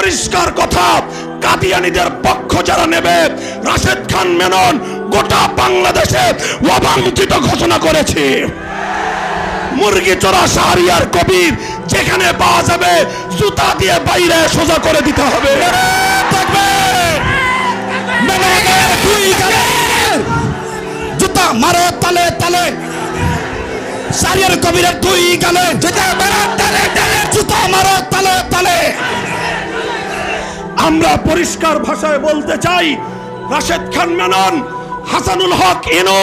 পরিষ্কার কথা, কাদিয়ানীদের পক্ষ যারা নেবে, রাশেদ খান মেনন গোটা বাংলাদেশে অবাঞ্ছিত ঘোষণা করেছে। মুরগিচোরা শাহরিয়ার কবির যেখানে পাওয়া যাবে জুতা দিয়ে বাইরে সোজা করে দিতে হবে। জুতা মারো তালে তালে, শাহরিয়ার কবিরের দুই গালে জুতা মারো তালে তালে, জুতা মারো তালে তালে। আমরা পরিষ্কার ভাষায় বলতে চাই, রাশেদ খান মেনন, হাসানুল হক ইনু,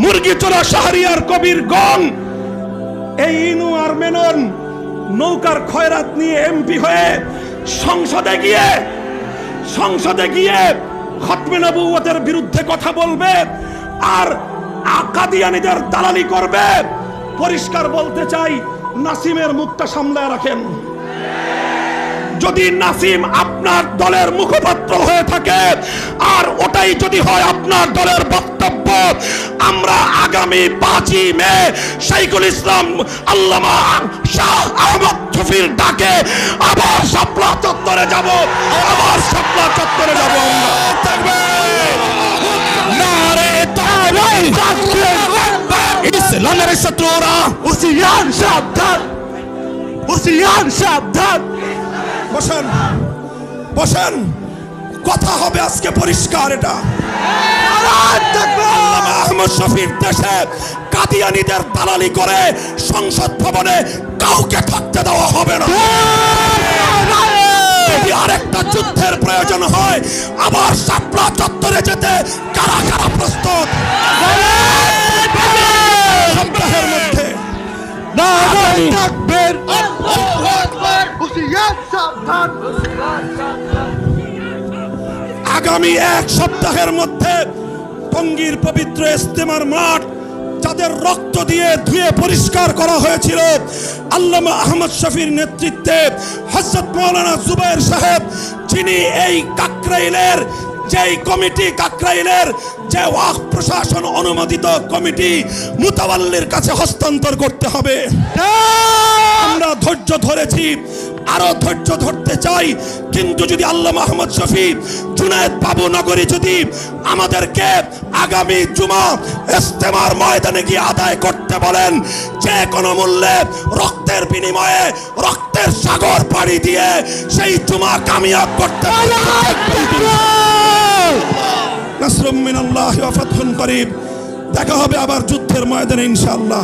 মুরগিচোরা শাহরিয়ার কবির গং, এই ইনু আর মেনন নৌকার খয়রাত নিয়ে এমপি হয়ে সংসদে গিয়ে খতমে নবুয়তের বিরুদ্ধে কথা বলবে আর কাদিয়ানীদের দালালি করবে। পরিষ্কার বলতে চাই, নাসিমের মুখটা সামলায় রাখেন। যদি নাসিম আপনার দলের মুখপাত্র হয়ে থাকে আর ওটাই যদি হয় আপনার দলের বক্তব্য, আমরা আগামী 5ই মে শাইখুল ইসলাম আল্লামা শাহ আহমদ শফির ডাকে আবার শাপলা চত্বরে যাব, ইসলামের শত্রুরা হুঁশিয়ার সাবধান, হুঁশিয়ার সাবধান। বসেন, কথা হবে আজকে পরিষ্কার। এটা আল্লামা আহমদ শফির দেশে কাদিয়ানীদের দালালি করে সংসদ ভবনে কাউকে থাকতে দেওয়া হবে না। যদি আরেকটা যুদ্ধের প্রয়োজন হয়, আবার শাপলা চত্বরে যেতে কারা কারা প্রস্তুত? সপ্তাহের মধ্যে আগামী 1 সপ্তাহের মধ্যে টঙ্গীর পবিত্র ইজতেমার মাঠ যাদের রক্ত দিয়ে ধুয়ে পরিষ্কার করা হয়েছিল, আল্লামা আহমদ শফির নেতৃত্বে হযরত মাওলানা জুবায়ের সাহেব, যিনি এই কাকরাইলের কাকরাইলের যে ওয়াকফ প্রশাসন অনুমোদিত কমিটি মুতাওয়াল্লির কাছে হস্তান্তর করতে হবে। আমরা ধৈর্য ধরেছি, আরো ধৈর্য ধরতে চাই, কিন্তু যদি আল্লামা আহমদ শফি, জুনায়েদ বাবু নগরী যদি আমাদেরকে আগামী জুমা ইজতেমার ময়দানে গিয়ে আদায় করতে বলেন, যে কোনো মূল্যে রক্তের বিনিময়ে, রক্তের সাগর পাড়ি দিয়ে সেই জুমা কামিয়াব করতে হবে। নাসরুম মিনাল্লাহি ওয়া ফাতহুন করিব। দেখা হবে আবার যুদ্ধের ময়দানে ইনশাআল্লাহ।